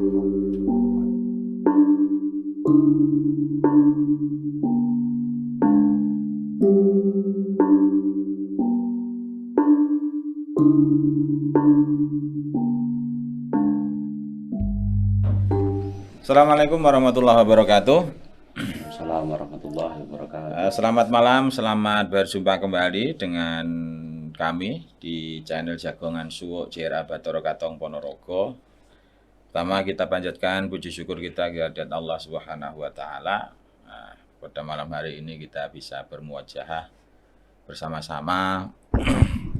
Assalamualaikum warahmatullahi wabarakatuh. Assalamualaikum warahmatullahi wabarakatuh. Selamat malam, selamat berjumpa kembali dengan kami di channel Jagongan Suwuk JRA Bathara Katong Ponorogo. Pertama kita panjatkan puji syukur kita kehadirat Allah Subhanahu wa taala. Pada malam hari ini kita bisa bermuajahah bersama-sama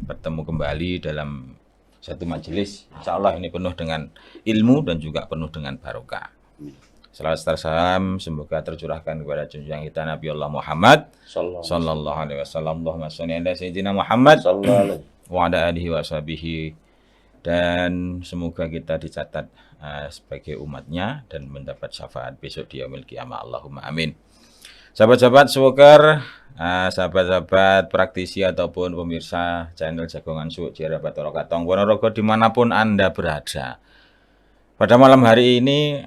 bertemu kembali dalam satu majelis. Insyaallah ini penuh dengan ilmu dan juga penuh dengan barokah. Salawat serta salam semoga tercurahkan kepada junjungan kita Nabi Allah Muhammad sallallahu alaihi wasallam. Allahumma shalli ala sayyidina Muhammad wa ala alihi washabihi, dan semoga kita dicatat sebagai umatnya dan mendapat syafaat besok di yaumil qiyamah. Allahumma amin. Sahabat-sahabat Suwoker, sahabat-sahabat praktisi ataupun pemirsa channel Jagongan Suwuk JRA Bathara Katong Ponorogo dimanapun Anda berada. Pada malam hari ini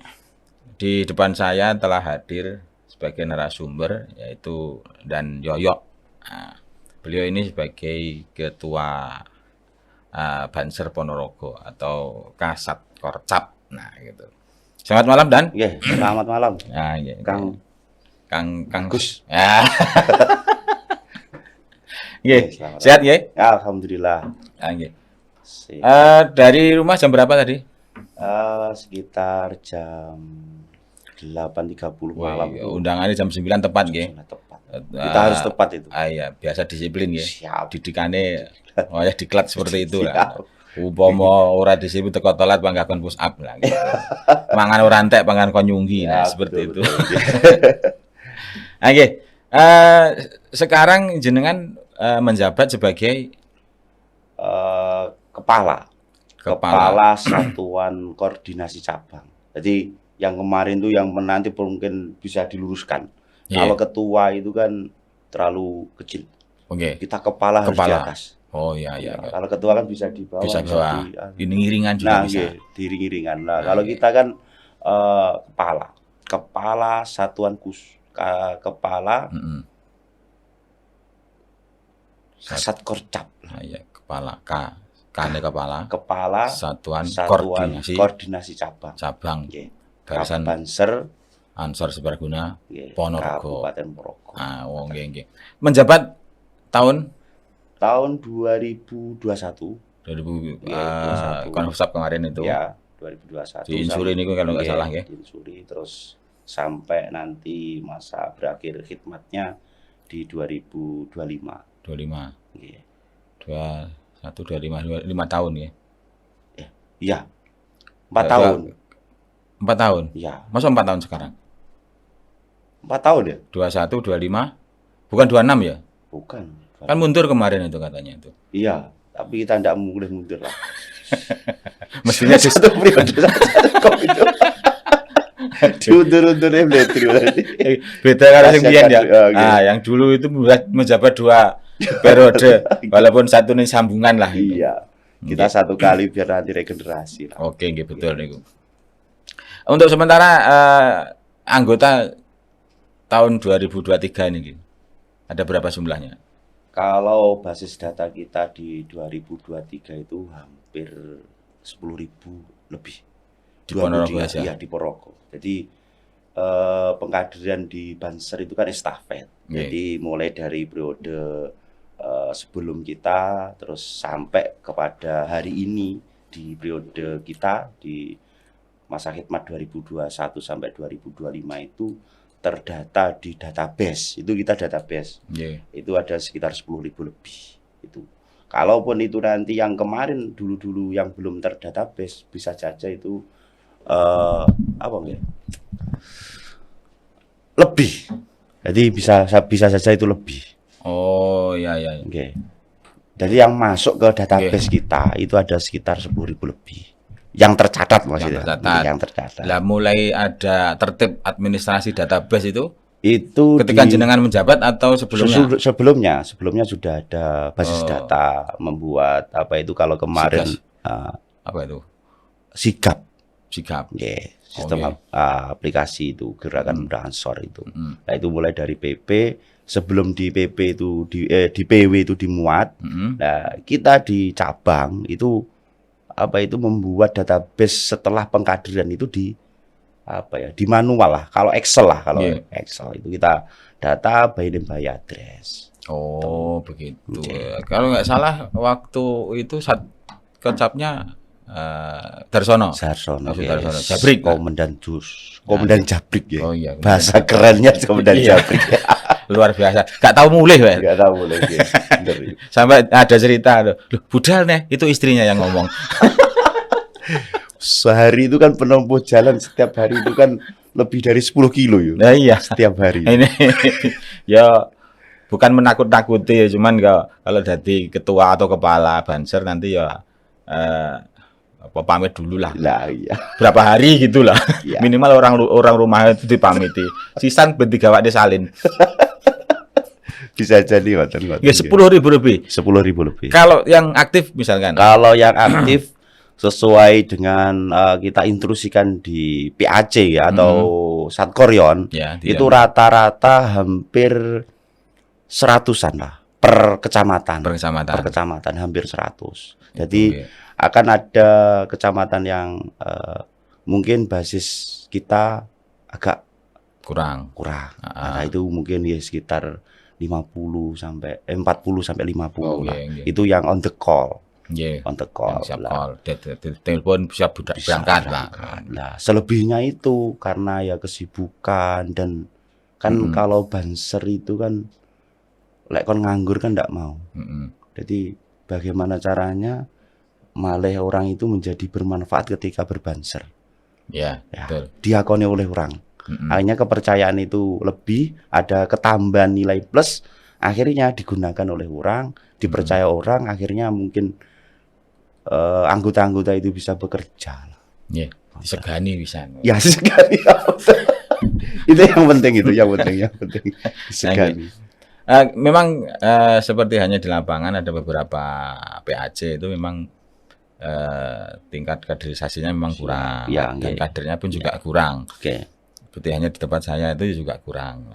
di depan saya telah hadir sebagai narasumber yaitu Dan Yoyok. Beliau ini sebagai ketua Banser Ponorogo atau Kasat Korcap. Nah, gitu. Selamat malam Dan. Yeah, selamat malam. Nah, yeah, Kang Gus. Ya. Yeah, sehat ya? Alhamdulillah. Dari rumah jam berapa tadi? Sekitar jam 8.30 malam. Undangannya jam 9 tepat ya. Tepat. Kita harus tepat itu. Iya, biasa disiplin ya. Siap. Didikannya ya diklat seperti itu lah. Umpama ora disiplin teko toilet panggakan push up lah gitu. Mangan ora entek pangan konyunggi nah, seperti betul, itu. Oke. Sekarang jenengan menjabat sebagai kepala Satuan Koordinasi Cabang. Jadi yang kemarin tuh yang menanti mungkin bisa diluruskan. Yeah. Kalau ketua itu kan terlalu kecil. Oke. Kita kepala harus di atas. Oh iya. Kalau ketua kan bisa di bawah. Bisa di iringan juga bisa. Di iringan. Nah, kalau kita kan kepala Satuan kepala Kasat Korcap. Nah, iya, kepala kepala Satuan Koordinasi Cabang. Yeah. Barisan Banser Ansor Sebarguna Ponorogo. Kabupaten Ponorogo. Nggih. Menjabat tahun 2021. 2021. Konfusap kemarin itu. Ya, 2021. Di Insuri niku kalau nggak salah nggih. Di Insuri terus sampai nanti masa berakhir khidmatnya di 2025. 25. Nggih. 21 25 tahun ya. Iya. 4 tahun. 4 tahun? Iya. Masa 4 tahun sekarang? 4 tahun ya? 21, 25, bukan 26 ya? Bukan. Kan mundur kemarin itu katanya itu. Iya, tapi kita tidak boleh mundur lah. Mestinya satu periode diundur-undur beda kalau yang biyen ya. Yang dulu itu menjabat 2 periode, walaupun satu nih sambungan lah. Iya. Kita satu kali biar nanti regenerasi lah. Oke, nggih betul niku. Untuk sementara anggota tahun 2023 ini ada berapa jumlahnya? Kalau basis data kita di 2023 itu hampir 10.000 lebih. Di Ponorogo aja? Iya, di Ponorogo. Jadi pengkaderan di Banser itu kan estafet. Jadi mulai dari periode sebelum kita terus sampai kepada hari ini di periode kita di masa khidmat 2021 sampai 2025 itu terdata di database. Itu kita database. Itu ada sekitar 10.000 lebih itu. Kalaupun itu nanti yang kemarin dulu-dulu yang belum terdatabase bisa saja itu lebih. Jadi bisa saja itu lebih. Oh iya. Oke. Jadi yang masuk ke database kita itu ada sekitar 10.000 lebih. Yang tercatat maksudnya. Yang tercatat. Lah mulai ada tertib administrasi database itu Itu ketika jenengan menjabat atau sebelumnya? Sebelumnya sudah ada basis data, membuat apa itu kalau kemarin apa itu? Sigap. Sigap. Nggih, sistem aplikasi itu gerakan muda Ansor itu. Mm-mm. Nah, itu mulai dari PP, sebelum di PP itu di PW itu dimuat. Mm-mm. Nah, kita di cabang itu itu membuat database setelah pengkaderan itu di manual lah. Kalau Excel lah, kalau Iya. Excel itu kita data by name by address. Oh, begitu. Oke. Kalau nggak salah waktu itu kecapnya Darsono. Sarsono, Maksud yes. Darsono. Jabrik. Komandan Jabrik ya. Oh iya. Bahasa kerennya Komandan Iya. Jabrik. Luar biasa. Gak tahu mulih, Pak. Enggak tahu lagi. Bener. Sampai ada cerita, loh, budal nih, itu istrinya yang ngomong. Sehari itu kan penempuh jalan setiap hari itu kan lebih dari 10 kilo ya. Nah iya. Setiap hari. Ini ya bukan menakut-nakuti ya, cuman kalau jadi ketua atau kepala Banser nanti ya pamit dulu lah. Lah iya. Berapa hari gitulah. Iya. Minimal orang rumah itu dipamiti. Sisan bertiga wak disalin. Bisa jadi ngoten. Ya 10.000 lebih. 10.000 lebih. Kalau yang aktif misalkan. Kalau yang aktif sesuai dengan kita intrusikan di PAC ya atau Satkoryon Ya, itu rata-rata hampir 100-an lah per kecamatan. Per kecamatan Hampir 100. Jadi Oke. akan ada kecamatan yang mungkin basis kita agak kurang. Nah, itu mungkin ya sekitar 40 sampai 50 lah. Iya. Itu yang on the call. Iya. On the call. Siap lah. call. Telepon bisa berangkat lah. Nah, selebihnya itu karena ya kesibukan dan kan kalau Banser itu kan lek kon nganggur kan ndak mau. Jadi bagaimana caranya malah orang itu menjadi bermanfaat ketika berbanser. Ya, betul. Diakoni oleh orang. Akhirnya kepercayaan itu lebih, ada ketambahan nilai plus, akhirnya digunakan oleh orang, dipercaya orang, akhirnya mungkin anggota-anggota itu bisa bekerja. Iya, disegani bisa. Ya, sekali. Itu yang penting, yang penting disegani. Memang seperti hanya di lapangan ada beberapa PAC itu memang tingkat kaderisasinya memang kurang, Ya, dan okay. kadernya pun juga kurang. Oke. Seperti hanya di tempat saya itu juga kurang.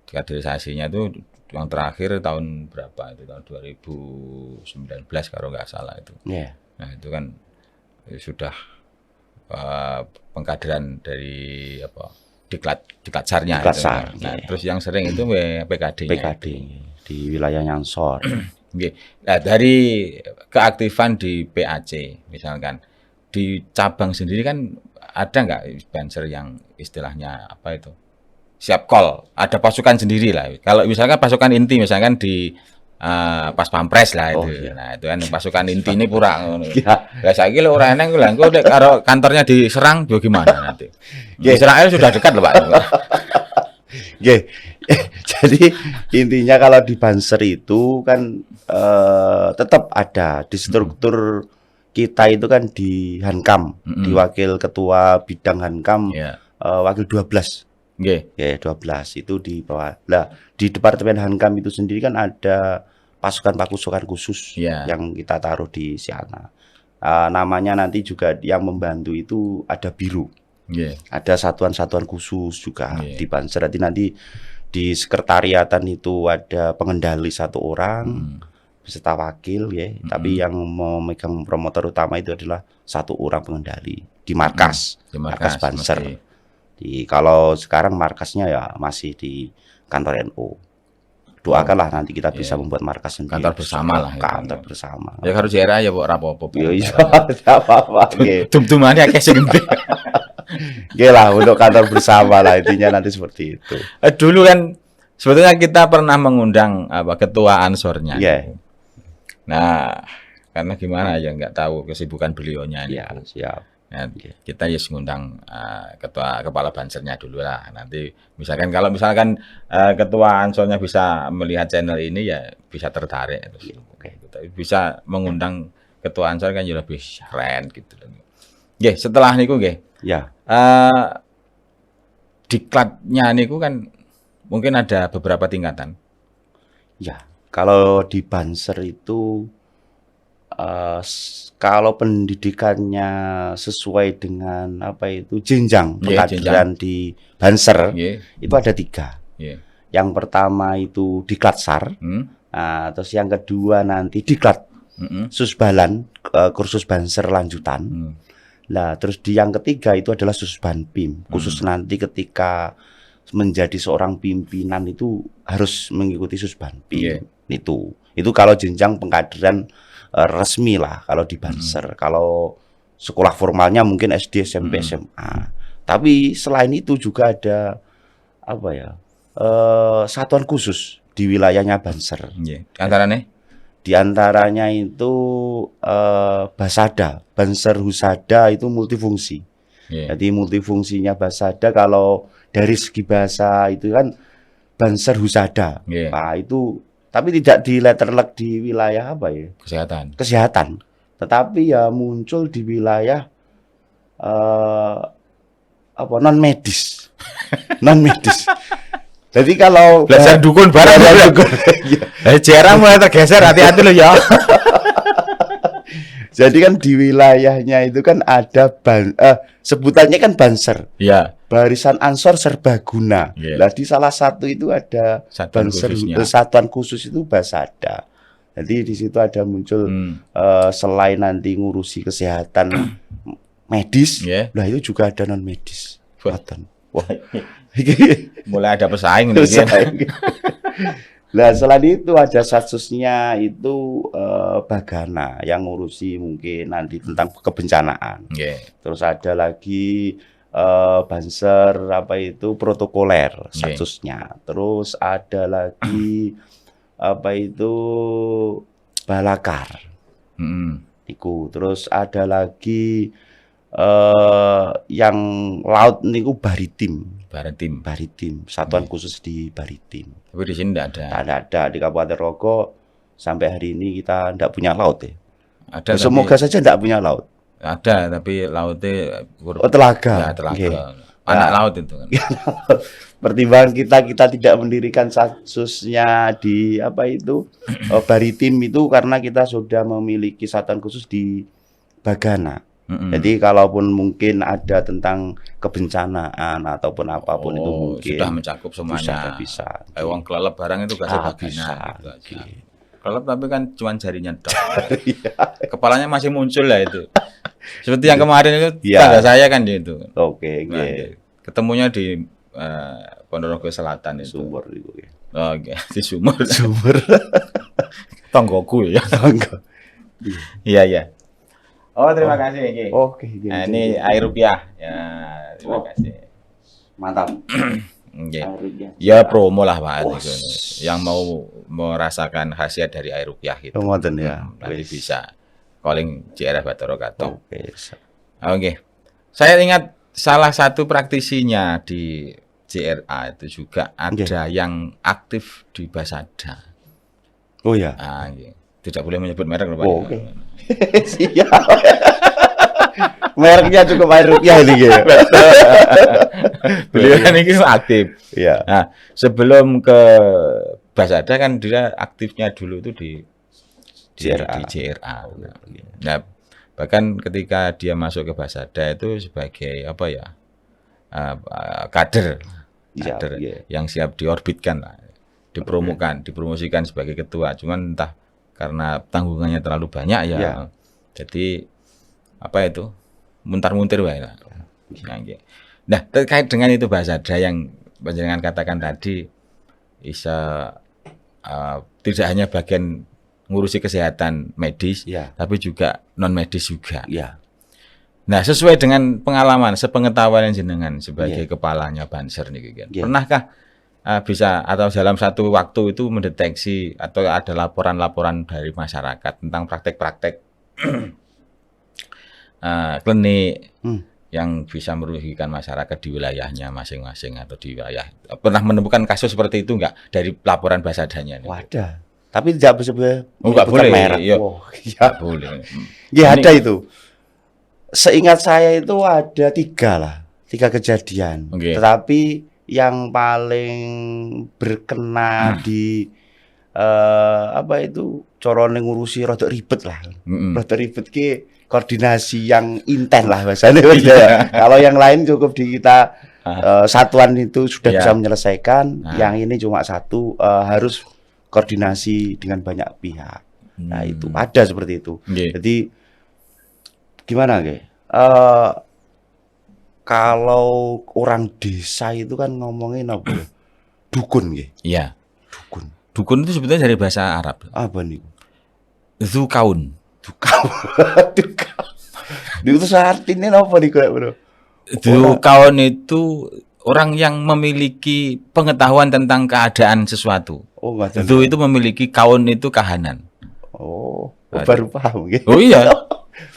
Kaderisasinya itu yang terakhir tahun berapa itu, tahun 2019 kalau nggak salah itu. Yeah. Nah itu kan sudah pengkaderan dari Diklat-sarnya. Diklat-sar, Nah, yeah. terus yang sering itu PKD-nya. PKD di wilayah Ansor. Nah, dari keaktifan di PAC misalkan di cabang sendiri kan ada nggak Banser yang istilahnya apa itu siap call, ada pasukan sendiri lah. Kalau misalkan pasukan inti misalkan di pas pampres lah itu. Iya. Nah itu kan pasukan inti ini kurang. Ya. Lah saiki lho ora eneng lho, engko karo kantornya diserang yo gimana nanti. Israel sudah dekat loh Pak. Oke. Jadi intinya kalau di Banser itu kan tetap ada di struktur kita itu kan di Hankam, di wakil ketua bidang Hankam, wakil 12. Nggih. Ya, 12 itu di bawah. Lah, di Departemen Hankam itu sendiri kan ada pasukan khusus yang kita taruh di sana. Namanya nanti juga yang membantu itu ada biru. Ada satuan-satuan khusus juga di Banser. Nanti di sekretariatan itu ada pengendali 1 orang. Beserta wakil ya, tapi yang memegang promotor utama itu adalah 1 orang pengendali di markas Banser. Kalau sekarang markasnya ya masih di kantor NU. Doakanlah nanti kita bisa membuat markas sendiri. Kantor bersama lah. Kantor bersama. Ya harus daerah ya Pak rapopo. Ya iso apa-apa. Tum-tumane akeh sing gede. Oke lah, untuk kantor bersama lah intinya nanti seperti itu. Dulu kan sebetulnya kita pernah mengundang ketua Ansornya. Iya. Nah, karena gimana ya nggak tahu kesibukan beliaunya ini. Ya, siap. Nah, kita ya ngundang kepala Bansernya dulu lah. Nanti misalkan kalau misalkan ketua Ansornya bisa melihat channel ini ya bisa tertarik. Terus, bisa mengundang ketua Ansor kan lebih keren gitu. Nggih, setelah niku nggih. Ya. Diklatnya niku kan mungkin ada beberapa tingkatan. Ya. Kalau di Banser itu kalau pendidikannya sesuai dengan apa itu jenjang Nggih, pengkaderan di Banser Nggih. itu ada 3. Nggih. Yang pertama itu Diklatsar, terus yang kedua nanti Diklat Susbalan, kursus Banser lanjutan. Nah, terus yang ketiga itu adalah Susbanpim, khusus nanti ketika menjadi seorang pimpinan itu harus mengikuti Susbanpim. Itu kalau jenjang pengkaderan resmi lah kalau di Banser. Kalau sekolah formalnya mungkin SD, SMP, SMA. Tapi selain itu juga ada apa ya? Satuan khusus di wilayahnya Banser. Di antaranya itu Basada, Banser Husada itu multifungsi. Jadi multifungsinya Basada kalau dari segi bahasa itu kan Banser Husada. Nah, itu tapi tidak di letterlek di wilayah apa ya? Kesehatan. Tetapi ya muncul di wilayah apa non medis. Non medis. Jadi kalau belajar dukun barang dukun. Jarang mulai tergeser, hati-hati loh ya. Jadi kan di wilayahnya itu kan ada sebutannya kan Banser. Iya. Barisan Ansor Serbaguna. Nah, di salah satu itu ada Banser satuan khusus itu Basada. Jadi di situ ada muncul selain nanti ngurusi kesehatan medis, nah itu juga ada non medis. Wah. Mulai ada pesaing nih. Nah, selain itu ada satsusnya itu Bagana yang ngurusi mungkin nanti tentang kebencanaan. Terus ada lagi Banser apa itu protokoler satsusnya. Terus ada lagi apa itu Balakar. Niku. Terus ada lagi yang laut niku Baritim, satuan khusus di Baritim. Tapi di sini tidak ada di Kabupaten Rogo sampai hari ini kita tidak punya laut ya. Ada. Semoga saja tidak punya laut. Ada, tapi lautnya telaga. Ya, telaga. Anak laut itu kan. Pertimbangan kita tidak mendirikan satsusnya di apa itu Baritim itu karena kita sudah memiliki satuan khusus di Bagana. Jadi kalaupun mungkin ada tentang kebencanaan ataupun apapun itu mungkin sudah mencakup semuanya. Bisa. Wong kelelep barang itu gak bisa. Kelelep tapi kan cuma jarinya dok. Kepalanya masih muncul lah itu. Seperti yang kemarin itu tanda saya kan itu. Oke. Ketemunya di Ponorogo Selatan itu. Sumber itu. Oke, di sumur. Tonggoku ya. Tonggo. Iya. Oh, terima kasih. Oke. Nah, ini air rupiah. Ya, terima kasih. Mantap. Ya promo lah Pak. Yang mau merasakan khasiat dari air rupiah gitu. Nanti bisa calling JRA Bathara Katong. Oke. Saya ingat salah satu praktisinya di JRA itu juga ada yang aktif di Basada. Oh ya. Tidak boleh menyebut merek loh Pak. Oke. Siap. Mereknya cukup air rupiah ini gitu. Beliau kan ini aktif. Iya. Nah, sebelum ke Basada kan dia aktifnya dulu itu di JRA. Nah, bahkan ketika dia masuk ke Basada itu sebagai apa ya? Kader yang siap diorbitkan lah. Dipromosikan sebagai ketua. Cuman entah karena tanggungannya terlalu banyak ya. Jadi apa itu? Muntar-muntir wae lah. Nah, terkait dengan itu Basada yang panjenengan katakan tadi bisa tidak hanya bagian ngurusi kesehatan medis, tapi juga non medis juga. Nah, sesuai dengan pengalaman, sepengetahuan jenengan sebagai kepalanya Banser nih kan. Pernahkah bisa atau dalam satu waktu itu mendeteksi atau ada laporan-laporan dari masyarakat tentang praktek-praktek klinik yang bisa merugikan masyarakat di wilayahnya masing-masing atau di wilayah, pernah menemukan kasus seperti itu enggak dari laporan Basadanya? Wadah, tapi tidak nggak boleh merek. Boleh. Ada itu. Seingat saya itu ada 3 kejadian. Tetapi yang paling berkena di apa itu corone ngurusi rada ribet lah. Rada ribet ki koordinasi yang intens lah bahasanya. Kalau yang lain cukup di kita satuan itu sudah bisa menyelesaikan, yang ini cuma satu harus koordinasi dengan banyak pihak. Nah, itu ada seperti itu. Jadi gimana kalau orang desa itu kan ngomongin apa? Dukun Iya. Dukun. Dukun itu sebetulnya dari bahasa Arab. Apa nih? Dzukaun. Dzukaun. Itu artinya apa nih, Bro? Dzukaun itu orang yang memiliki pengetahuan tentang keadaan sesuatu. Oh, Dzu itu memiliki, kaun itu kahanan. Oh, baru paham gitu. Oh iya.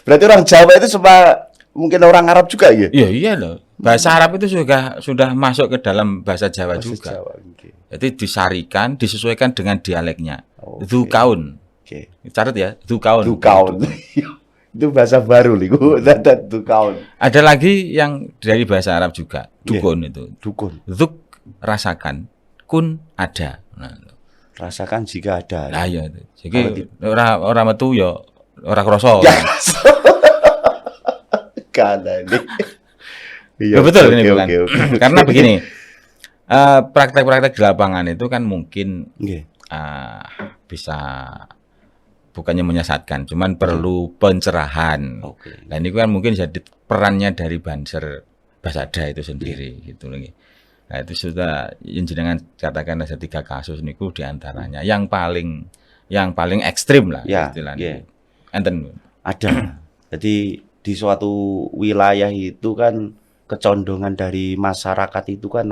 Berarti orang Jawa itu sama mungkin orang Arab juga ya? Iya loh. Bahasa Arab itu sudah masuk ke dalam bahasa Jawa juga. Jawa, okay. Jadi disarikan, disesuaikan dengan dialeknya. Dzukaun. Oke. Catat ya, dzukaun. Dzukaun. Itu bahasa baru nih, dzukaun. Ada lagi yang dari bahasa Arab juga, dukun itu. Dukun. Dzuk rasakan, kun ada. Nah, rasakan jika ada. Nah ya. Jadi orang metu ya ora krasa. Iya, betul ini bukan. Karena begini, praktek-praktek di lapangan itu kan mungkin bisa bukannya menyesatkan, cuman perlu pencerahan. Nah ini kan mungkin jadi perannya dari Banser Basada itu sendiri gitu lagi. Nah itu sudah yang jenengan katakan ada 3 kasus niku diantaranya yang paling ekstrim lah istilahnya. Enten ada. Jadi di suatu wilayah itu kan kecondongan dari masyarakat itu kan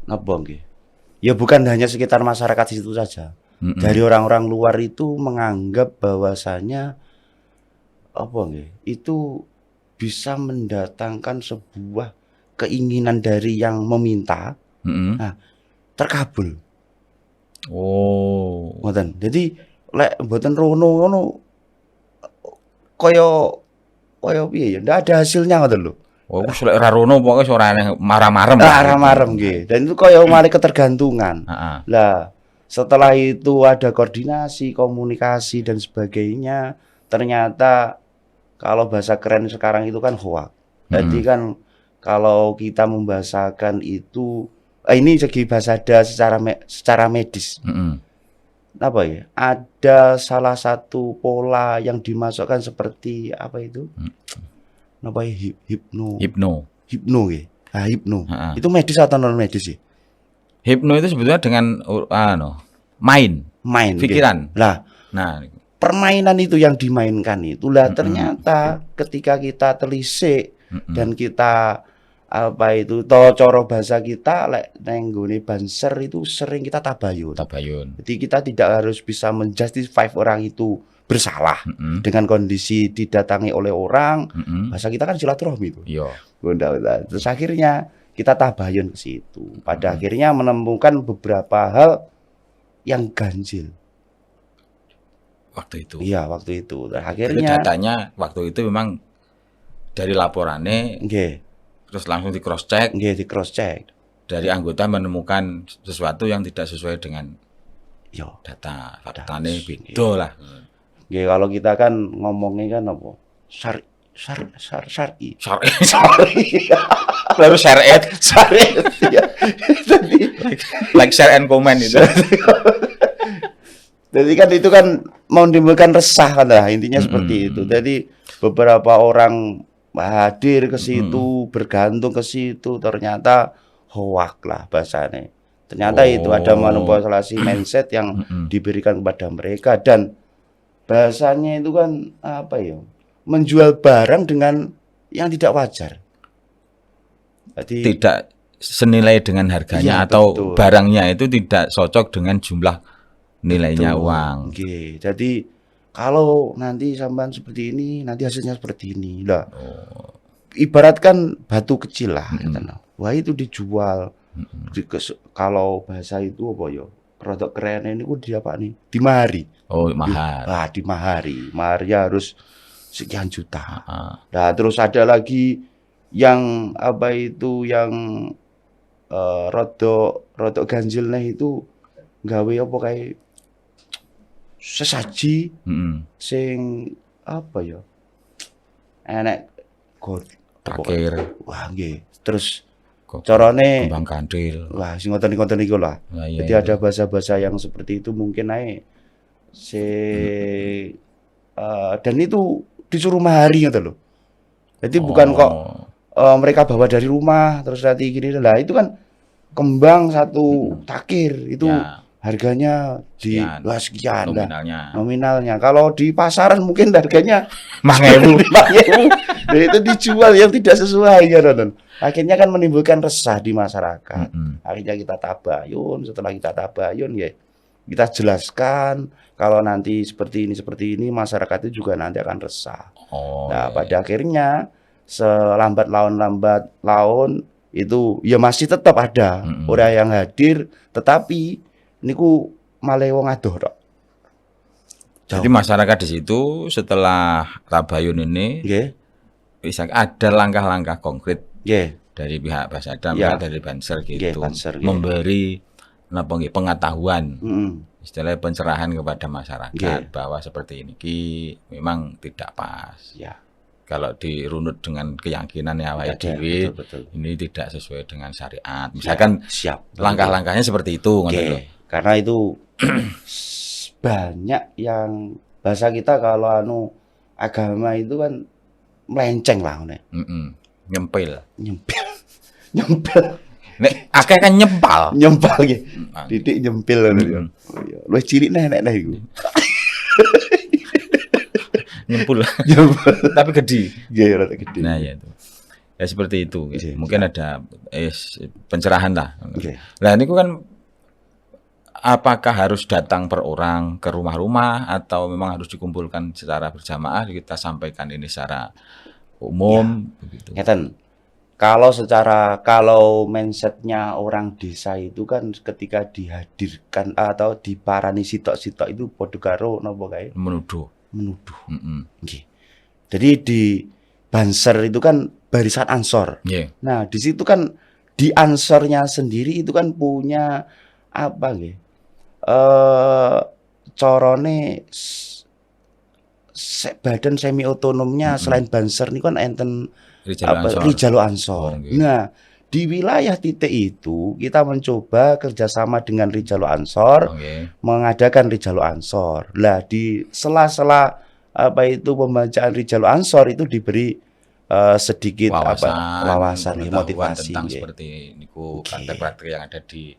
napa nggih? Ya bukan hanya sekitar masyarakat situ saja. Dari orang-orang luar itu menganggap bahwasanya apa nggih? Itu bisa mendatangkan sebuah keinginan dari yang meminta. Nah, terkabul. Oh, ngoten. Jadi lek mboten rono ngono kaya piye ya? Ndak ada hasilnya ngoten lho. Oh, wis lek ora rono pokoke ora marem-marem. Marem-marem nggih. Dan itu kaya mari ketergantungan. Lah, setelah itu ada koordinasi, komunikasi dan sebagainya, ternyata kalau bahasa keren sekarang itu kan hoax. Jadi kan kalau kita membahasakan itu ini segi Basada secara medis. Apa ya? Ada salah satu pola yang dimasukkan seperti apa itu? Apa ya? Hipno ya. Ah, hipno. Itu medis atau non medis sih? Hipno itu sebetulnya dengan main pikiran. Lah, nah, permainan itu yang dimainkan itulah ternyata ketika kita telisik dan kita apa itu cara bahasa kita lek neng nggone Banser itu sering kita tabayun. Jadi kita tidak harus bisa menjustify orang itu bersalah dengan kondisi didatangi oleh orang. Bahasa kita kan silaturahmi itu. Iya. Terus akhirnya kita tabayun ke situ. Pada akhirnya menemukan beberapa hal yang ganjil. Waktu itu. Iya, waktu itu. Akhirnya datanya waktu itu memang dari laporannya. Terus langsung di cross check. Di cross check. Dari anggota menemukan sesuatu yang tidak sesuai dengan data. Faktanya beda lah. Kalau kita kan ngomongnya kan apa? Syar'i. Lalu syariat. Ya. Jadi like share and comment itu. Jadi kan itu kan mau menimbulkan resah kan lah, intinya seperti itu. Jadi beberapa orang hadir ke situ, bergantung ke situ, ternyata hoak lah bahasanya. Ternyata itu ada manipulasi mindset yang diberikan kepada mereka dan bahasanya itu kan apa ya? Menjual barang dengan yang tidak wajar. Jadi tidak senilai dengan harganya atau betul. Barangnya itu tidak cocok dengan jumlah nilainya uang. Jadi kalau nanti sampean seperti ini, nanti hasilnya seperti ini. Lah. Ibaratkan batu kecil lah. Wah itu dijual. Kalau bahasa itu apa ya? Produk keren ini di apa nih? Dimahari. Oh, mahar. Dimahari. Maharnya harus sekian juta. Nah, terus ada lagi yang apa itu yang rodok ganjilnya itu gawe apa kayak sesaji sing apa ya? Enek takir. Wah, nggih. Terus carane kembang kandil. Wah, sing ngoten-ngoten niku lah. Nah, iya, Jadi iya. ada bahasa-bahasa yang seperti itu mungkin ae dan itu disuruh mahari ngoten lho. Jadi bukan kok mereka bawa dari rumah terus nanti gini lah, itu kan kembang satu takir itu Ya, harganya di sekian. wah sekian lah Nominalnya. Kalau di pasaran mungkin harganya 5.000. 5.000. Dan itu dijual yang tidak sesuai ya nonton. Akhirnya kan menimbulkan resah di masyarakat. Akhirnya kita tabayun, setelah kita tabayun ya kita jelaskan kalau nanti seperti ini masyarakat itu juga nanti akan resah. Nah, pada akhirnya selambat laun itu ya masih tetap ada orang yang hadir, tetapi niku malah wong adoh tok. Jadi masyarakat di situ setelah tabayun ini bisa ada langkah-langkah konkret dari pihak Basada, dari Banser gitu, memberi pengetahuan, istilahnya pencerahan kepada masyarakat bahwa seperti ini memang tidak pas. Kalau dirunut dengan keyakinan ya awake dhewe, ini tidak sesuai dengan syariat. Misalkan langkah-langkahnya seperti itu, karena itu banyak yang bahasa kita kalau agama itu kan melenceng lah nyempil. Nek akeh kan nyempal nggih. Titik nyempil ngono. Luwih cilik nek iku. Nyempul. Tapi gede. Nggih, rada gede. Nah, ya itu. Ya seperti itu. Mungkin ada pencerahan lah. Nah, ini kan apakah harus datang per orang ke rumah-rumah atau memang harus dikumpulkan secara berjamaah, kita sampaikan ini secara umum begitu. Ngeten. Kalau mindsetnya orang desa itu kan ketika dihadirkan atau diparani sitok-sitok itu padha karo napa kae? Menuduh. Okay. Jadi di Banser itu kan barisan Ansor. Nah, di situ kan di Ansornya sendiri itu kan punya apa nggih? Corone badan semi otonomnya selain Banser ini kan enten Rijalu Ansor. Nah, di wilayah titik itu kita mencoba kerjasama dengan Rijalu Ansor, mengadakan Rijalu Ansor. Lah di sela-sela pembacaan Rijalu Ansor itu diberi sedikit wawasan motivasi tentang seperti niku praktek-praktek yang ada di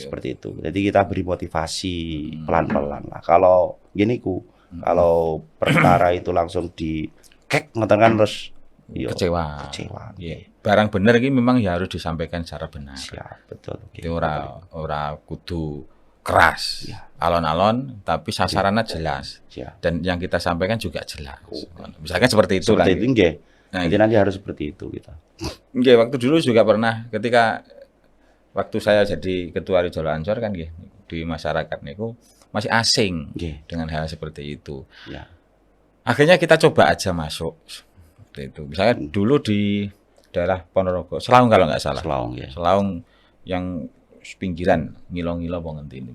seperti itu. Jadi kita beri motivasi pelan-pelan lah. Kalau gini kalau perkara itu langsung di kek ngoten kan terus kecewa. Barang bener ini memang ya harus disampaikan secara benar. Betul. Itu ora kudu keras, alon-alon, tapi sasarannya jelas. Dan yang kita sampaikan juga jelas. Misalkan seperti itu lah. Jadi nanti harus seperti itu kita. Waktu dulu juga pernah ketika waktu saya jadi ketua Rijalu Ansor kan di masyarakat niku masih asing dengan hal seperti itu. Akhirnya kita coba aja masuk. Itu misalnya dulu di daerah Ponorogo, Selaung kalau nggak salah. Selaung yang pinggiran ngilo-ngilo ngendi ini.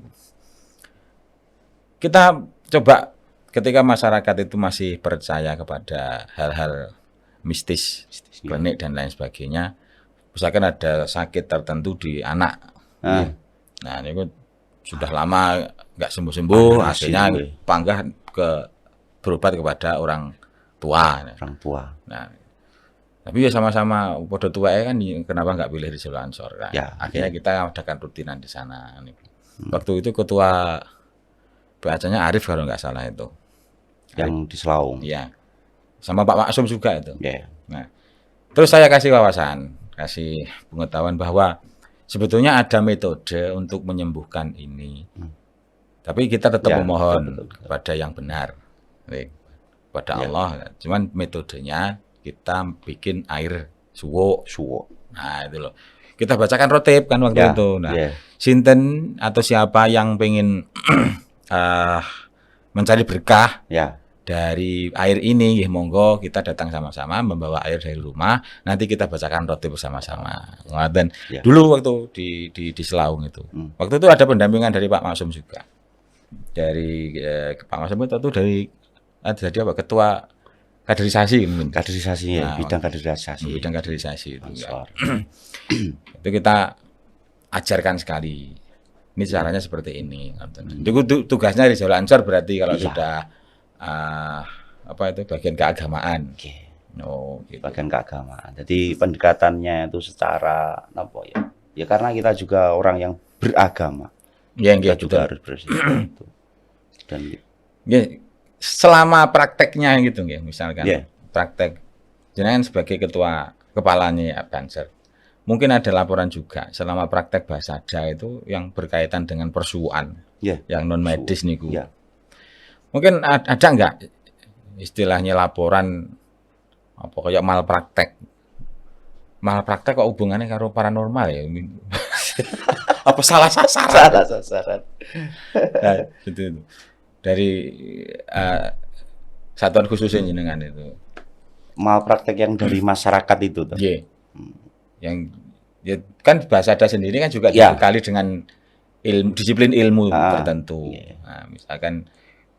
Kita coba ketika masyarakat itu masih percaya kepada hal-hal mistis, klinik dan lain sebagainya. Misalkan ada sakit tertentu di anak. Nah, ini sudah lama nggak sembuh-sembuh, akhirnya panggah berobat kepada orang tua. Nah, tapi ya sama-sama podo tua kan, kenapa nggak pilih Rijalu Ansor? Nah, akhirnya kita adakan rutinan di sana. Waktu itu ketua BAC-nya Arif kalau nggak salah itu. Yang di Selaung. Iya. Sama Pak Maksum juga itu. Nah, terus saya kasih wawasan, kasih pengetahuan bahwa sebetulnya ada metode untuk menyembuhkan ini. Tapi kita tetap memohon kepada yang benar. Pada Allah, cuman metodenya kita bikin air suwo. Nah, itu loh. Kita bacakan rotib kan waktu itu. Nah, sinten atau siapa yang pengen mencari berkah dari air ini, monggo kita datang sama-sama membawa air dari rumah. Nanti kita bacakan rotib bersama-sama. Dulu waktu di Selaung itu. Waktu itu ada pendampingan dari Pak Maksum juga. dari Pak Mas itu dari jadi apa ketua kaderisasi mungkin. Kaderisasi ya, Nah, bidang kaderisasi. bidang kaderisasi itu. Ansor. Itu kita ajarkan sekali. Ini caranya seperti ini. Itu tugasnya di Jawa Ansor berarti kalau sudah apa itu bagian keagamaan. Oke. Oh, gitu. Bagian keagamaan. Jadi pendekatannya itu secara apa ya? Ya karena kita juga orang yang beragama. Ya, Kita gitu. juga harus bersih itu. Dan ya, selama prakteknya gitu ya, misalkan praktek jenengan sebagai kepalanya Banser. Mungkin ada laporan juga selama praktek Basada itu yang berkaitan dengan persuan, yang non medis niku. Mungkin ada enggak istilahnya laporan apa kayak malpraktek kok hubungannya karo paranormal ya? Apa salah sasaran? Nah, itu. Dari satuan khususnya jenengan itu. Malpraktek yang dari masyarakat itu tuh. Yang ya kan Basada sendiri kan juga dibekali dengan disiplin ilmu tertentu. Nah, misalkan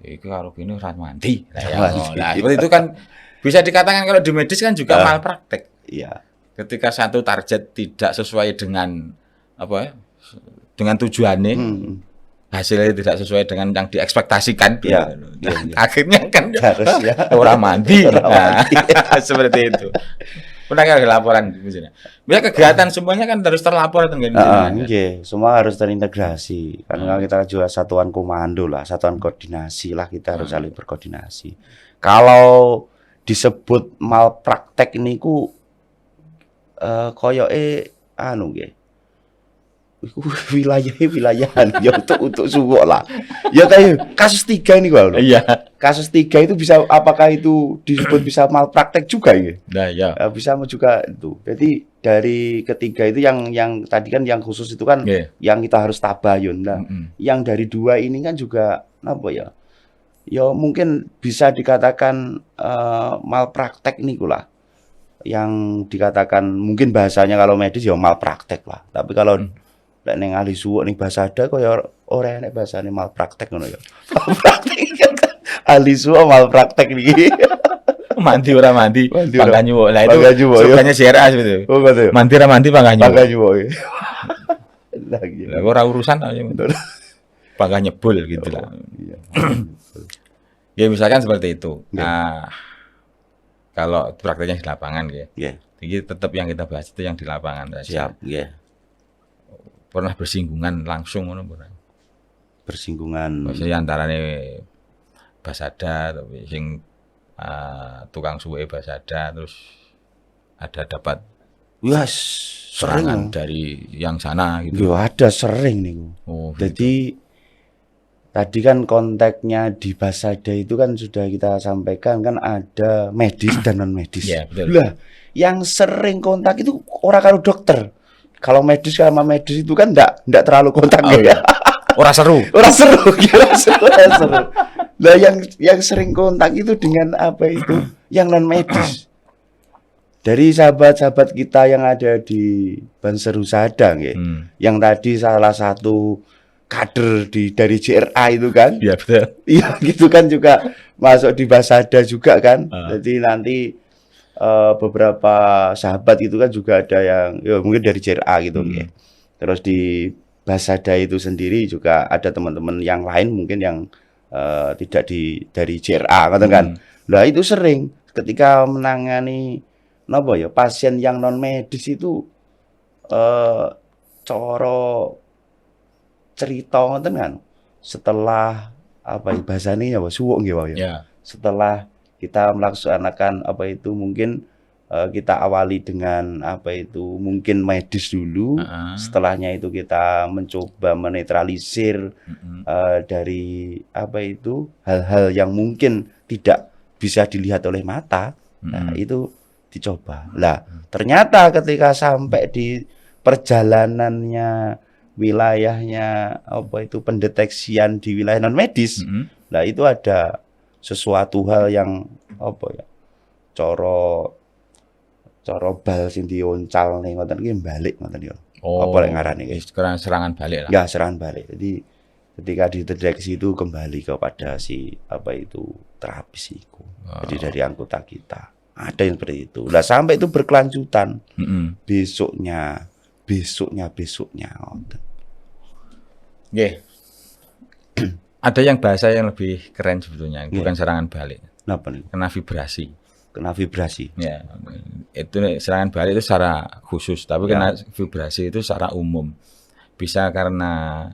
itu karo gini ora mandi. Nah, seperti itu kan bisa dikatakan kalau di medis kan juga malpraktek. Iya. Ketika satu target tidak sesuai dengan apa ya? Dengan tujuannya, hasilnya tidak sesuai dengan yang diekspektasikan. Akhirnya kan orang mandi. Seperti itu. Pernah ada laporan misalnya. Biar kegiatan semuanya kan harus terlapor semua harus terintegrasi. Karena kita juga satuan komando lah, satuan koordinasi lah, kita harus saling berkoordinasi. Kalau disebut malpraktek niku koyoke anu nggih. Wilayahan ya untuk suwok lah. Ya kayak kasus 3 ini kalau. Iya. Kasus 3 itu bisa apakah itu disebut bisa malpraktek juga ya? Nah, ya. Bisa juga itu. Jadi dari ketiga itu yang tadi kan yang khusus itu kan yang kita harus tabayun. Nah, yang dari 2 ini kan juga apa ya? Ya mungkin bisa dikatakan malpraktek niku lah. Yang dikatakan mungkin bahasanya kalau medis ya malpraktek lah. Tapi kalau lek ning ahli suwuk ning Basada kaya ora enek bahasane malpraktek ngono ya. Malpraktek kan ahli suwuk malpraktek iki. Mandi ora mandi, pangga nyuwuk. Lah itu sukanya CRA gitu. Oh, gitu. Mandi ora mandi pangga nyuwuk. Pangga nyuwuk. Lah ora urusan aja. Pangga nyebul gitu lah. Iya. Ya misalkan seperti itu. Nah, kalau prakteknya di lapangan ya. Jadi tetap yang kita bahas itu yang di lapangan saja. Siap, Pernah bersinggungan langsung ngono pernah. Bersinggungan. Maksudnya antarane Basada tapi sing tukang suwe Basada terus ada dapat serangan dari yang sana gitu. Yo ada sering niku. Jadi tadi kan konteksnya di Basada itu kan sudah kita sampaikan kan ada medis dan non medis. Lah, yang sering kontak itu orang karo dokter. Kalau medis sama medis itu kan enggak terlalu kontak ya. Ora seru. Lah yang sering kontak itu dengan apa itu? Yang non medis. Dari sahabat-sahabat kita yang ada di Banser Husada yang tadi salah satu kader dari JRA itu kan. Iya betul. Iya gitu kan juga masuk di Basada juga kan. Jadi nanti beberapa sahabat itu kan juga ada yang ya mungkin dari JRA gitu Terus di Basada itu sendiri juga ada teman-teman yang lain mungkin yang tidak dari JRA kan. Lah itu sering ketika menangani pasien yang non medis itu coro cerita ngoten kan. Setelah bahasanya suwuk nggih ya. Setelah kita melaksanakan mungkin kita awali dengan mungkin medis dulu, setelahnya itu kita mencoba menetralisir dari hal-hal yang mungkin tidak bisa dilihat oleh mata. Nah, itu dicoba. Lah, ternyata ketika sampai di perjalanannya wilayahnya pendeteksian di wilayah non medis, lah itu ada sesuatu hal yang coro bal sing dioncal ning ngoten iki balik ngoten ya. Apa lek ngarani iki? Serangan balik lah. Ya, serangan balik. Jadi ketika dideteksi itu kembali kepada si terapis itu. Jadi dari anggota kita ada yang seperti itu. Lah sampai itu berkelanjutan. Besoknya. Nggih. Ada yang bahasa yang lebih keren sebetulnya, bukan serangan balik. Kenapa nih? Kena vibrasi. Ya, itu serangan balik itu secara khusus, tapi kena vibrasi itu secara umum. Bisa karena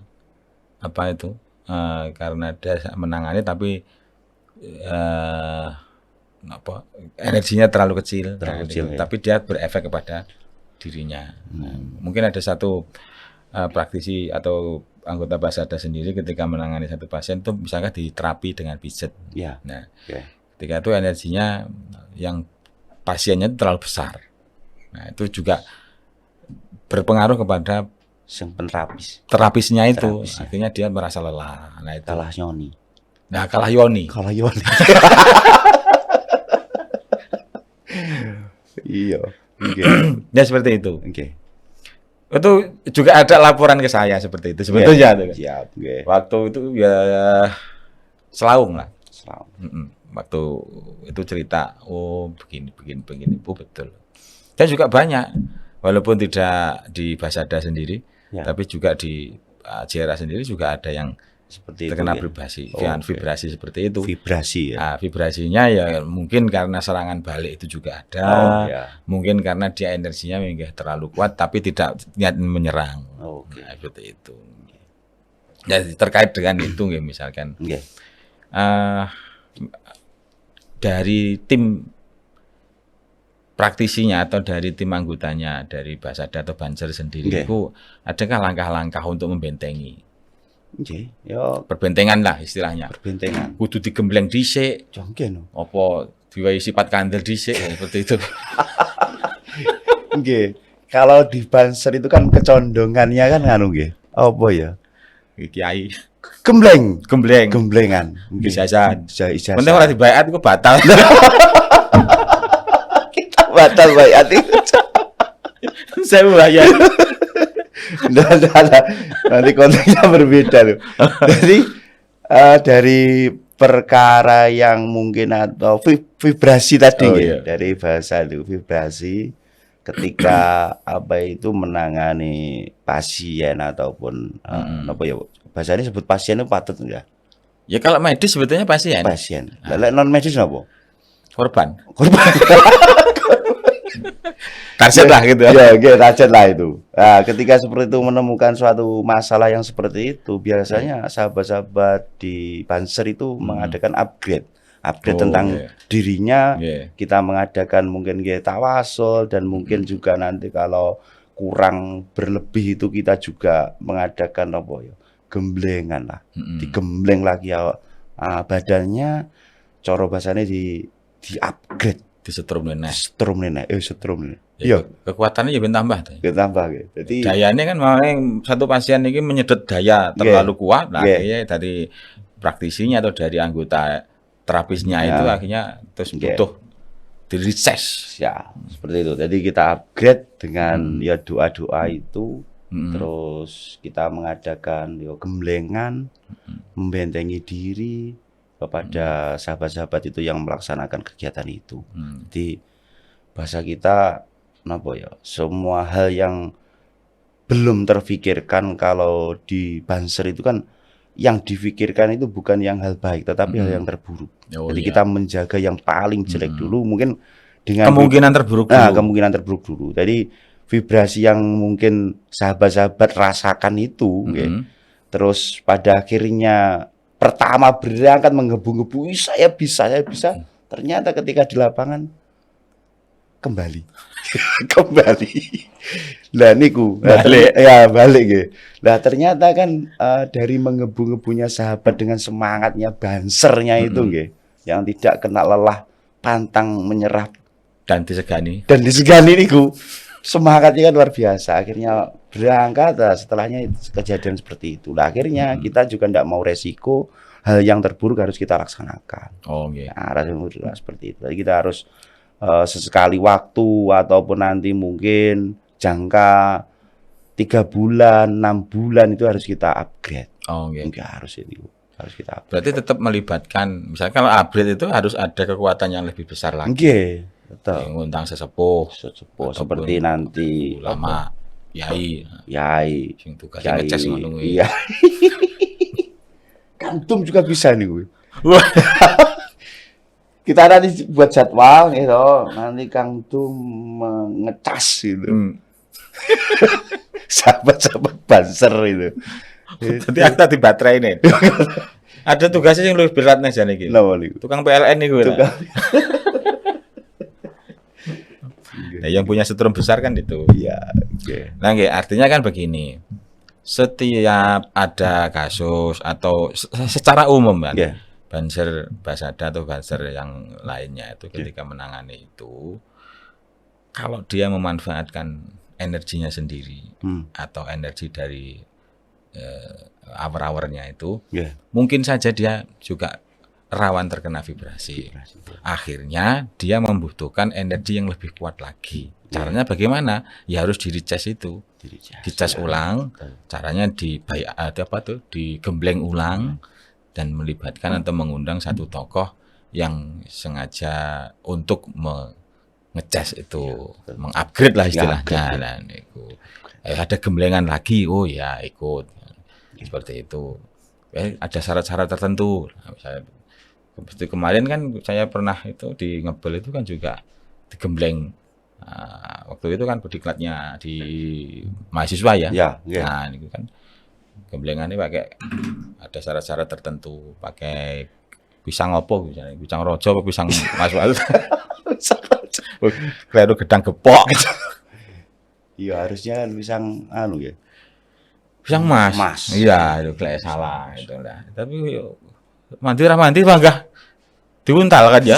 karena dia menangani tapi energinya terlalu kecil, tapi dia berefek kepada dirinya. Mungkin ada satu praktisi atau anggota Basada sendiri ketika menangani satu pasien itu misalnya diterapi dengan pijat. Nah, ketika itu energinya yang pasiennya itu terlalu besar. Nah, itu juga berpengaruh kepada terapisnya itu. Akhirnya dia merasa lelah. Nah, itu kalah yoni. Iya. Ya seperti itu. Itu juga ada laporan ke saya seperti itu sebetulnya. Waktu itu ya Selaung lah. Waktu itu cerita, begini, Bu, betul. Dan juga banyak, walaupun tidak di Basada sendiri, tapi juga di JRA sendiri juga ada yang seperti terkena itu, vibrasi seperti itu. Vibrasi ya. Vibrasinya ya mungkin karena serangan balik itu juga ada. Mungkin karena dia energinya terlalu kuat tapi tidak niat menyerang. Nah, seperti itu. Ya terkait dengan itu misalkan. Dari tim praktisinya atau dari tim anggotanya dari Basada atau Banser sendiri itu adakah langkah-langkah untuk membentengi? Perbentengan lah istilahnya. Kudu digembleng dhisik. Apa diwai sifat kandel dhisik seperti itu. Kalau di Banser itu kan kecondongannya kan apa ya? Kiai. Gemblengan. Ijazah. Penting ora dibayat iku batal. Kita batal bayat itu. Saya bayar. Nanti konteksnya berbeda loh. Jadi dari perkara yang mungkin atau vibrasi tadi dari bahasa itu vibrasi ketika menangani pasien ataupun bahasanya sebut pasien itu patut enggak? Ya kalau medis sebetulnya pasien. Non medis apa? Korban. Target lah gitu. Target lah itu. Nah, ketika seperti itu menemukan suatu masalah yang seperti itu, biasanya sahabat-sahabat di Banser itu mengadakan upgrade tentang dirinya. Kita mengadakan mungkin tawasul dan mungkin juga nanti kalau kurang berlebih itu kita juga mengadakan gemblengan lah. Digembleng lagi badannya, coro bahasanya di upgrade. Disetrum nene. Iya. Kekuatannya ya tambah. Jadi dayanya kan satu pasien ini menyedot daya terlalu kuat. Nah, akhirnya dari praktisinya atau dari anggota terapisnya itu akhirnya terus butuh di-reses. Ya, seperti itu. Jadi kita upgrade dengan doa-doa itu. Terus kita mengadakan gemblengan, membentengi diri kepada sahabat-sahabat itu yang melaksanakan kegiatan itu. Jadi bahasa kita semua hal yang belum terfikirkan kalau di Banser itu kan yang difikirkan itu bukan yang hal baik tetapi hal yang terburuk. Jadi kita menjaga yang paling jelek dulu, mungkin dengan kemungkinan terburuk dulu. Jadi vibrasi yang mungkin sahabat-sahabat rasakan itu terus pada akhirnya pertama berangkat menggebu-gebu, saya bisa. Ternyata ketika di lapangan kembali. Lah niku balik gitu. Lah ternyata kan dari menggebu-gebunya sahabat dengan semangatnya Bansernya itu yang tidak kena lelah, pantang menyerah dan disegani niku. Semangatnya kan luar biasa. Akhirnya berangkat, setelahnya kejadian seperti itu. Lah akhirnya kita juga tidak mau resiko, hal yang terburuk harus kita laksanakan. Nah, seperti itu. Jadi kita harus sesekali waktu ataupun nanti mungkin jangka 3 bulan, 6 bulan itu harus kita upgrade. Oh, nggih. Nggih harus itu. Harus kita upgrade. Berarti tetap melibatkan, misalnya kalau upgrade itu harus ada kekuatan yang lebih besar lagi. Nggih, betul. Ngundang sesepuh Sesepuh ataupun seperti nanti ulama, yai, yai, sing tugasnya ngecas ngono kuwi. iya. Kantum juga bisa nih gue. Wah, Kita nanti buat jadwal gitu, nanti Kang Tum mengecas gitu. Sahabat-sahabat banser itu. Jadi ada di baterai ini. Ada tugasnya yang lebih berat nih jane iki. Kenapa niku? Tukang PLN nih gue. Tukang. Nah, yang punya setrum besar kan itu. Iya, oke. Nah, nggih, artinya kan begini. Setiap ada kasus atau secara umum kan, Iya. banser Basada atau banser yang lainnya itu ketika menangani itu, kalau dia memanfaatkan energinya sendiri atau energi dari hour-hournya itu, Iya. mungkin saja dia juga rawan terkena vibrasi. Akhirnya dia membutuhkan energi yang lebih kuat lagi. Caranya bagaimana? Ya harus di-recas itu. Dicas ulang. Caranya digembleng ulang dan melibatkan atau mengundang satu tokoh yang sengaja untuk ngecas itu, mengupgrade lah istilahnya. Nah, itu. Ada gemblengan lagi, oh ya ikut. Seperti itu. Ada syarat-syarat tertentu. Nah, misalnya seperti kemarin kan saya pernah itu di ngebel itu kan juga digembleng. Nah, waktu itu kan diklatnya di mahasiswa ya. Nah, ini kan gemblengannya pakai ada syarat-syarat tertentu, pakai pisang opo misalnya, pisang rojo atau pisang mas. Kleru gedang gepok. Iya, harusnya kan pisang ya. Pisang mas. Iya, itu kayak salah itu lah. Tapi mandi bangga diuntal kan ya.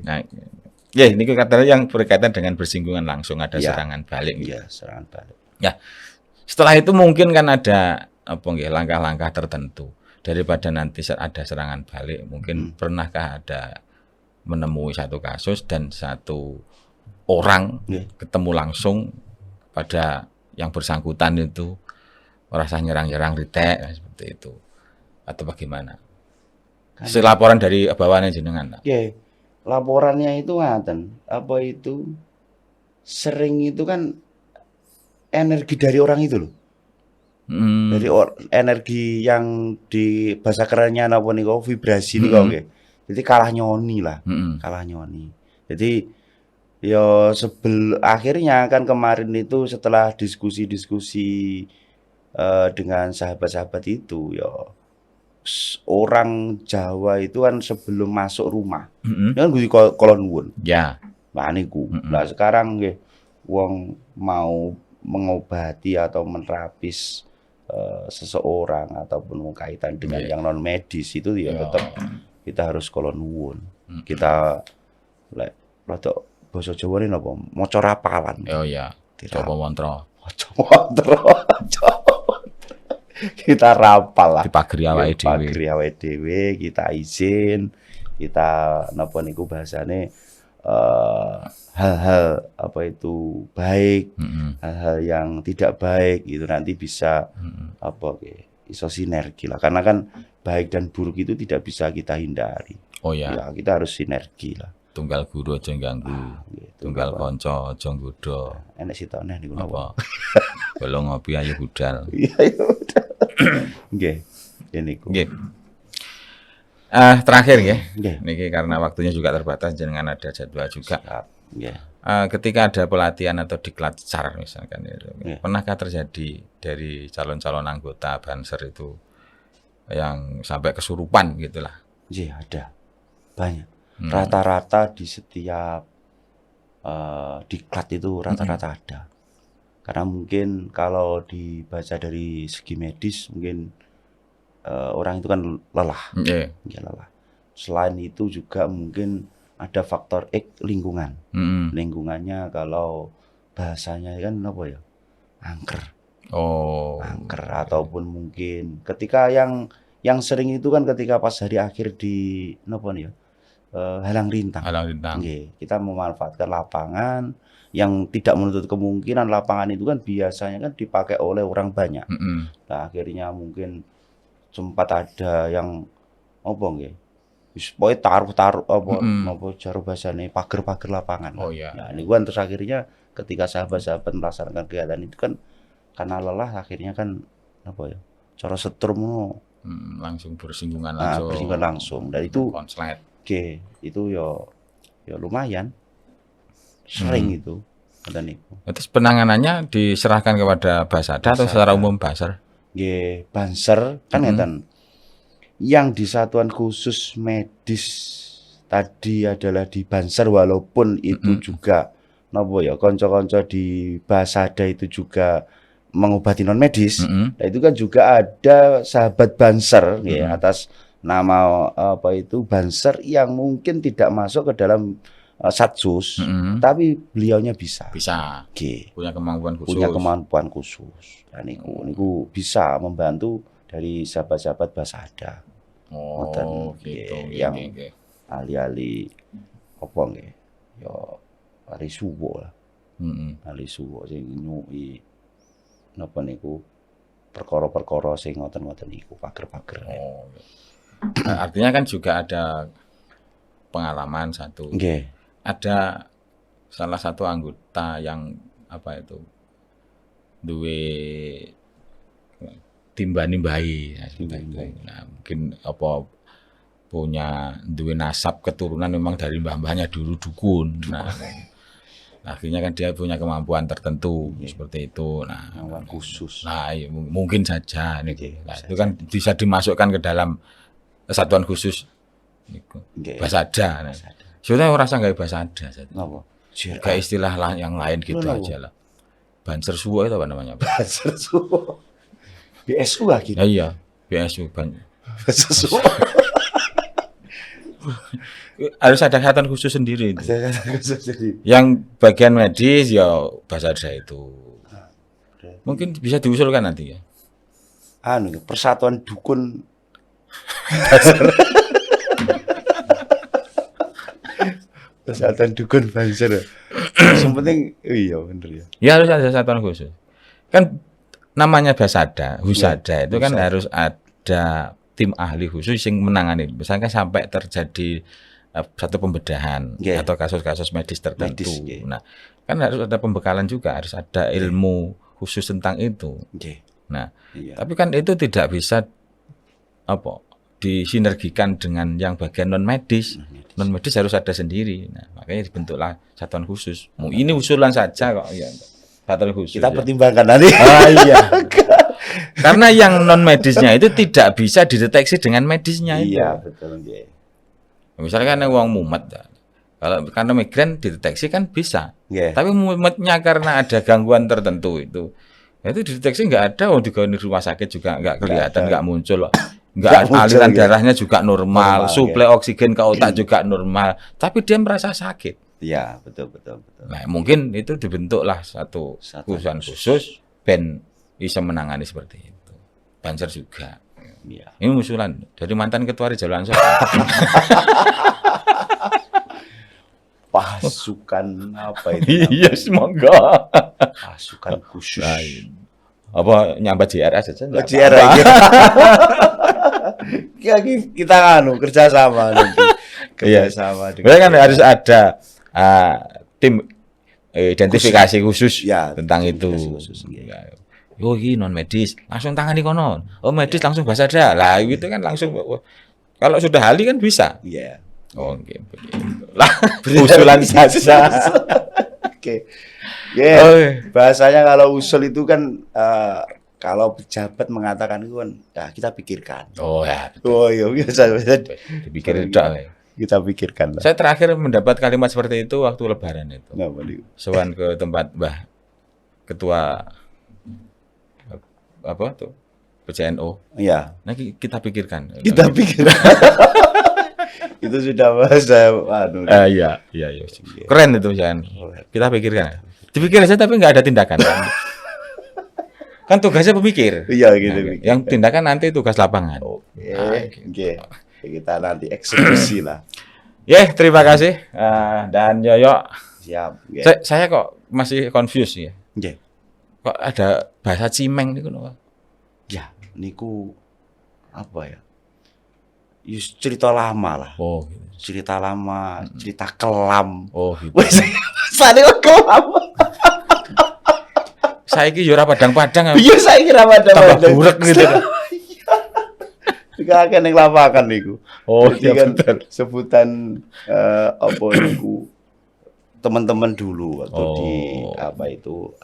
Nah, ya ini katanya yang berkaitan dengan bersinggungan langsung ada serangan balik. Iya, serangan balik. Ya, setelah itu mungkin kan ada langkah-langkah tertentu daripada nanti ada serangan balik. Mungkin pernahkah ada menemui satu kasus dan satu orang ketemu langsung pada yang bersangkutan itu merasa nyerang-nyerang ritek seperti itu atau bagaimana? Laporan dari bawahannya jenengan. Oke, laporannya itu ngaten, apa itu sering itu kan energi dari orang itu loh. Dari energi yang di bahasa kerennya apa nih kok vibrasi nih kok. Jadi kalah nyoni lah, kalah nyoni. Jadi ya akhirnya kan kemarin itu setelah diskusi-diskusi dengan sahabat-sahabat itu ya orang Jawa itu kan sebelum masuk rumah kan kudu kolon nuwun. Ya. Lah niku. Lah sekarang nggih wong mau mengobati atau menterapis seseorang ataupun kaitan dengan yang non medis itu ya tetap kita harus kolon nuwun. Kita lek rada basa Jawane napa? Maca rapalan. Oh iya. Coba mantra. Kita rapal lah. Dipageri awake dhewe, kita izin, kita napa niku bahasane hal-hal apa itu baik, hal-hal yang tidak baik itu nanti bisa iso sinergi lah. Karena kan baik dan buruk itu tidak bisa kita hindari. Oh ya. Ya, kita harus sinergi lah. Tunggal guru aja ganggu. Tunggal kanca aja nggodha. Enek sitone niku napa? Belum ngopi ayo budal. Iya, nggih. Niku. Nggih. Terakhir ya. Niki karena waktunya juga terbatas jangan ada jadwal juga. Ketika ada pelatihan atau diklat SAR misalkan itu. Pernahkah terjadi dari calon-calon anggota Banser itu yang sampai kesurupan gitulah? Iya, ada. Banyak. Rata-rata di setiap diklat itu rata-rata ada. Karena mungkin kalau dibaca dari segi medis mungkin orang itu kan lelah. Ya, lelah. Selain itu juga mungkin ada faktor X lingkungan. Lingkungannya kalau bahasanya kan apa ya? Angker. Angker ataupun mungkin ketika yang sering itu kan ketika pas hari akhir di napa nih ya? halang rintang. Halang rintang. Nggih, kita memanfaatkan lapangan yang tidak menutup kemungkinan lapangan itu kan biasanya kan dipakai oleh orang banyak. Nah, akhirnya mungkin sempat ada yang apa nggih? Wis pokoke taruh-taruh apa napa jaro basane pager-pager lapangan. Oh iya. Nah, niku kan terus akhirnya ketika sahabat-sahabat melaksanakan kegiatan itu kan karena lelah akhirnya kan apa ya? Cara setrum ngono. Langsung bersinggungan langsung. Dan itu konslet. Oke, itu ya lumayan. Sering itu. Terus penanganannya diserahkan kepada Basada atau secara umum Banser? Nggih, Banser kan ngeten. Yang di satuan khusus medis tadi adalah di Banser walaupun itu juga napa ya kanca-kanca di Basada itu juga mengobati non medis. Nah, itu kan juga ada sahabat Banser ya atas nama apa itu Banser yang mungkin tidak masuk ke dalam Satsus, tapi beliaunya bisa. Okay. Punya kemampuan khusus. Dan niku bisa membantu dari sahabat-sahabat Basada. Oh, gitu. Yang ahli-ahli apa nggih? Ya ahli suwo lah. Ahli suwo sing nyuwi napa niku perkara-perkara sing ngoten-ngoten niku pager-pager. Artinya kan juga ada pengalaman satu. Nggih. Ada salah satu anggota yang apa itu duwe timbani-mbahi. Nah, mungkin apa punya duwe nasab keturunan memang dari mbah-mbahnya dulu dukun. Nah, akhirnya kan dia punya kemampuan tertentu seperti itu. Nah, kemampuan khusus. Nah, ya, mungkin saja nih. Nah, itu kan bisa dimasukkan ke dalam satuan khusus Basada. Nah. Sebenarnya orang rasa nggak Basada. Napa? Kayak istilah yang lain gitu aja lah. Banser Suwo itu apa namanya? Banser Suwo. BSU lah gitu. Ya, iya, BSU Banser Suwo. Harus ada satuan khusus sendiri itu. Yang bagian medis ya Basada itu. Mungkin bisa diusulkan nanti ya. Persatuan dukun. Persatuan dukun Banser. Yang penting iya bener ya. Ya harus ada satuan khusus. Kan namanya Basada, Husada itu kan harus ada tim ahli khusus yang menangani. Misalnya sampai terjadi satu pembedahan atau kasus-kasus medis tertentu. Nah, kan harus ada pembekalan juga, harus ada ilmu khusus tentang itu. Nah, tapi kan itu tidak bisa apa disinergikan dengan yang bagian non medis. Non medis harus ada sendiri. Nah, makanya dibentuklah satuan khusus. Ini usulan saja kok ya. Satuan khusus. Kita pertimbangkan nanti. Iya. Karena yang non medisnya itu tidak bisa dideteksi dengan medisnya itu. Iya, betul nggih. Misalkan uang mumet. Kalau karena migran dideteksi kan bisa. Tapi mumetnya karena ada gangguan tertentu itu dideteksi nggak ada, di rumah sakit juga nggak kelihatan, nggak muncul, nggak aliran darahnya juga normal, suplai oksigen ke otak juga normal, tapi dia merasa sakit. Iya, betul. Nah, mungkin itu dibentuklah satu khususan khusus ben bisa menangani seperti itu. Banser juga. Iya. Ini usulan dari mantan ketua Rijal Ansor. Pasukan apa itu? Iya, semoga. Pasukan khusus. Apa nyambat JRS aja? JRS. Kita kerjasama nanti. Kerjasama. Berarti kan harus ada tim identifikasi khusus tentang itu. Oh, ini non medis, langsung tangani kono. Oh, medis langsung Basada. Lah, itu kan langsung. Kalau sudah ahli kan bisa. Iya. Oh, gitu. Lah, usulan saja. Oke. Bahasanya kalau usul itu kan kalau pejabat mengatakan itu kan kita pikirkan. Oh ya. Betul. Oh iya, biasa dipikirin tok. Kita pikirkan. Saya terakhir mendapat kalimat seperti itu waktu Lebaran itu. Sowan ke tempat Mbah Ketua apa tuh PCNO. Iya. Nah, kita pikirkan. Kita pikirkan. Itu sudah bahasa iya. Keren itu jangan. Kita pikirkan. Dipikir aja tapi nggak ada tindakan. Kan tugasnya pemikir. Iya gitu. Nah, yang tindakan nanti tugas lapangan. Oke. Kita nanti eksekusi lah. Ya, terima kasih. Dan Yoyo, Siap. Nggih. saya kok masih confused ya. Nggih. Kok ada bahasa Cimeng niku lho. Ya, niku apa ya? Yus cerita lama lah. Oh, gitu. Cerita lama, cerita kelam. Oh, gitu. Wes, sane kok kelam. Saiki yo ora padang-padang. Iya saya kira pada Tambah burek gitu. Juga kan yang lapangan niku. Oh, Jadi iya kan betul. sebutan apa niku teman-teman dulu waktu di Oh. apa itu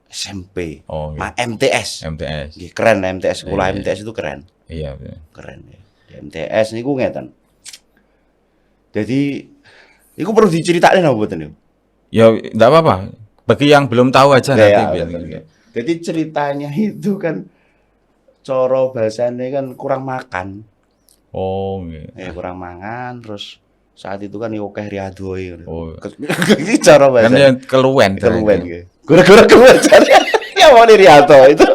SMP. Oh, gitu. MTS. MTS. Nggih, keren MTS, sekolah Iya. MTS itu keren. Iya, betul. Keren ya. Di MTS niku ngeten. Jadi iku perlu diceritain apa mboten niku? Ya, enggak apa-apa. Bagi yang belum tahu aja Ya, nanti ya, biar betul. gitu. Jadi ceritanya itu kan coro bahasanya kan kurang makan. Oh, gitu. Kurang mangan terus saat itu kan yo akeh riadoe. Oh. Iki cara Kan bahasa. yang keluwen. Keluwen nggih. Gara-gara keluwen jare ya mau di Rianto itu.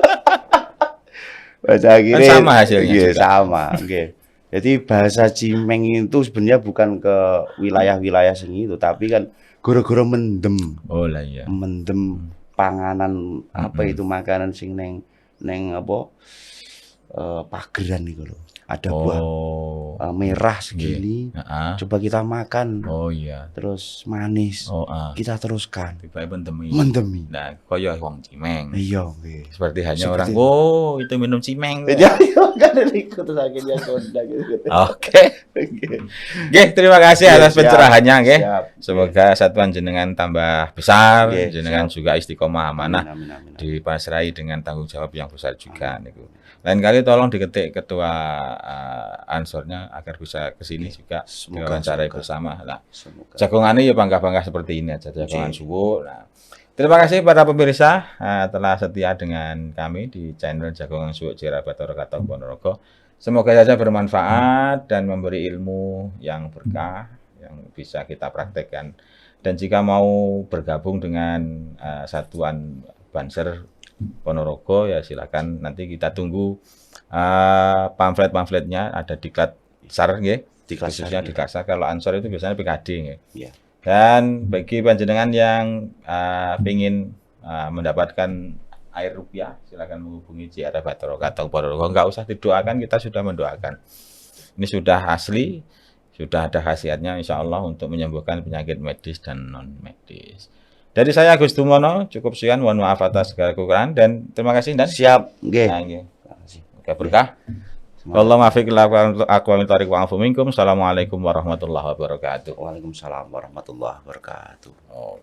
Bahasa akhirnya Kan sama hasilnya Iya, juga. sama, nggih. Jadi bahasa Cimeng itu sebenarnya bukan ke wilayah-wilayah sing itu, tapi kan gara-gara mendem. Oh, lah iya. Mendem panganan apa itu makanan sing neng apa pageran niku lho. Ada buah Oh. merah segini. Heeh. Coba kita makan. Oh, iya. Terus manis. Oh, Kita teruskan. tiba-tiba mendemi. Mendemi. Nah, kaya wong Cimeng. Iya, nggih. Seperti hanya Seperti- orang, oh itu minum Cimeng. Ya, kan niku terus akhirnya kondang gitu. Oke. Nggih. Oke, terima kasih atas Siap, pencerahannya, nggih. siap. Semoga satuan jenengan tambah besar, Oke, jenengan siap. juga istiqomah amanah, Amin, amin, amin. dipasrai dengan tanggung jawab yang besar juga niku. Lain kali tolong diketik ketua ansornya agar bisa ke sini juga Semoga, diwawancarai semoga. bersama. Nah, Semoga. jagongannya ya bangga-bangga seperti ini aja, jagongan Oke. subuh. Nah, terima kasih para pemirsa telah setia dengan kami di channel Jagongan Suwuk Jera Bathara Katong Ponorogo. Semoga saja bermanfaat dan memberi ilmu yang berkah yang bisa kita praktekkan. Dan jika mau bergabung dengan satuan Banser Ponorogo ya silakan, nanti kita tunggu pamflet-pamfletnya ada di Klatsar nggih. Di kelas Khususnya di Klatsar, kalau Ansor itu biasanya PKD nggih. Iya. Dan bagi panjenengan yang ingin mendapatkan air rupiah, silakan menghubungi Jera Bathara Katong Ponorogo. Enggak usah didoakan, kita sudah mendoakan. Ini sudah asli, sudah ada khasiatnya insya Allah untuk menyembuhkan penyakit medis dan non medis. Dari saya Agus Dumono, cukup sekian, mohon maaf atas segala kekurangan dan terima kasih dan Siap, nggih. Nah, nggih. Oke, berkah. Wallahu muwaffiq ila aqwamit thoriq wa afu minkum. Assalamualaikum warahmatullahi wabarakatuh. Waalaikumsalam warahmatullahi wabarakatuh. Oh.